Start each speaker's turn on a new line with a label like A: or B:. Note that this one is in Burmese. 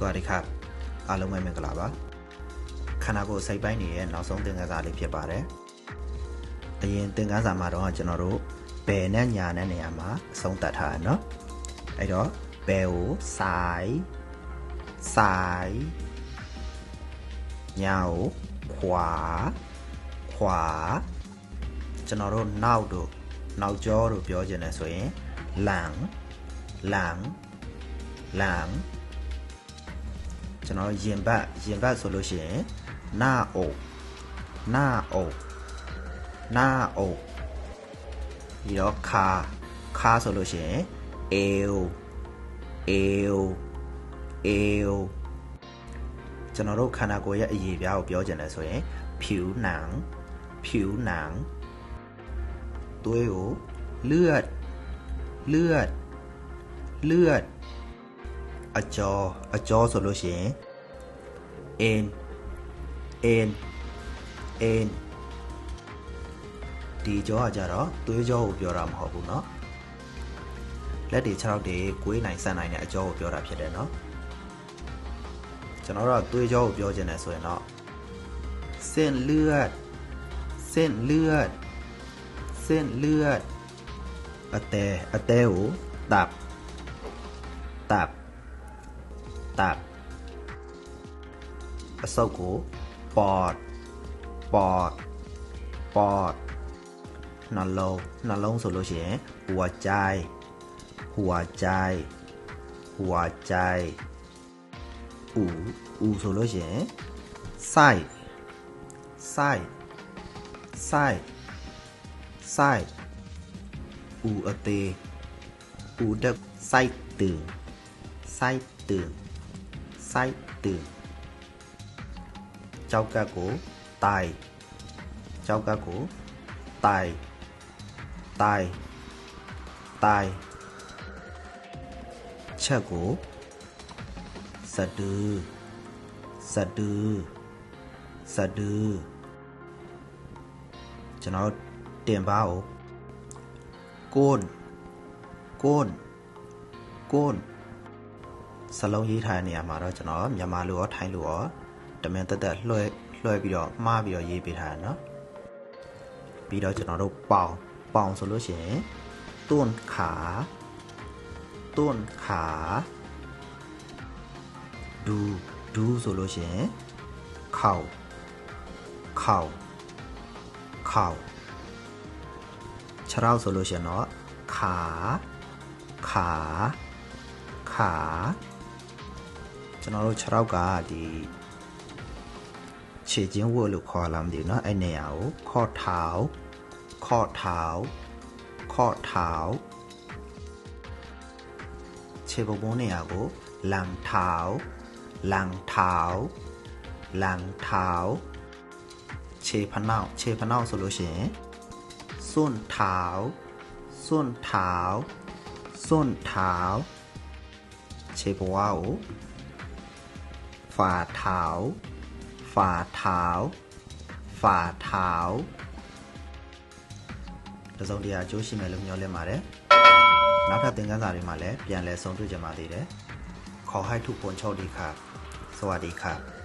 A: วัสดีครับအားလုံးပဲမင်္ဂလာပါခန္ဓာကိုယ်စိတ်ပိုင်းတွေရဲ့နောက်ဆုံးသင်ခန်းစာလေးဖြစ်ပါတယ်အရင်သင်ခန်းစာမှာတော့ကျွန်တော်တို့ဘယ်နဲ့ညာနဲ့နေရာမှာအဆုံးသတ်ထားရเนาะအဲ့တော့ဘယ်ကိုဆိုင်ညာကိုခွာကျွန်တော်တို့နောက်ကျောတို့ပြောချင်တယ်ဆိုရင်หลังကျွန်တော်ရင်ဘတ်ဆိုလို့ရှိရင်หน้าอกပြီးတော့ခါဆိုလို့ရှိရင်เอวကျွန်တော်တို့ခန္ဓာကိုယ်ရဲ့အရေးပြားကိုပြောချင်တယ်ဆိုရင်ผิวหนังသွေးကိုเลือดအကျော်ဆိုလို့ရှိရင်เอ็นဒီကျော်ကကြတော့သွေးကျော်ကိုပြောတာမဟုတ်ဘူးเนาะလက်တွေ6တွေကိုယ်နိုင်ဆန်နိုင်တဲ့အကျော်ကိုပြောတာဖြစ်တယ်เนาะကျွန်တော်တို့သွေးကျော်ကိုပြောချင်တယ်ဆိုရင်တော့เส้นเลือดအသေးကိုตับအဆုတ်ကိုปอดနှလုံးဆိုလို့ရှိရင်หัวใจอูဆိုလို့ရှိရင်ไส้อูအသေးอูတက်ไส้ตึงကြောက်ကပ်ကိုတိုင်ချက်ကိုစဒူကျွန်တော်တင်ပါကိုကွန်းစလုံးရေးထားတဲ့နေရာမှာတော့ကျွန်တော်မြန်မာလိုရောထိုင်းလိုရောတမန်တက်လွှဲပြီးတော့မှားပြီးတော့ရေးပေးထားတယ်เนาะပြီးတော့ကျွန်တော်တို့ပေါင်ဆိုလို့ရှိရင်တွန်းขาဒူဆိုလို့ရှိရင်เข่าခြေထောက်ဆိုလို့ရှိရင်တော့ขาကျွန်တော်တို့ခြေထောက်ကဒီခြေချင်းဝတ်လို့ခေါ်လာမသိဘူးเนาะအဲ့နေရာကိုข้อเท้าခြေပုံနေရာကိုหลังเท้าခြေဖနှောက်ဆိုလို့ရှိရင်ส้นเท้าခြေဘဝကိုฝ่าเท้าတစုံတရာအကျိုးရှိမယ်လို့မျှော်လင့်ပါတယ်နောက်ထပ်သင်ခန်းစာတွေမှာလည်းပြန်လည်ဆုံတွေ့ကြပါသေးတယ်ขอให้ทุกคนโชคดีครับสวัสดีครับ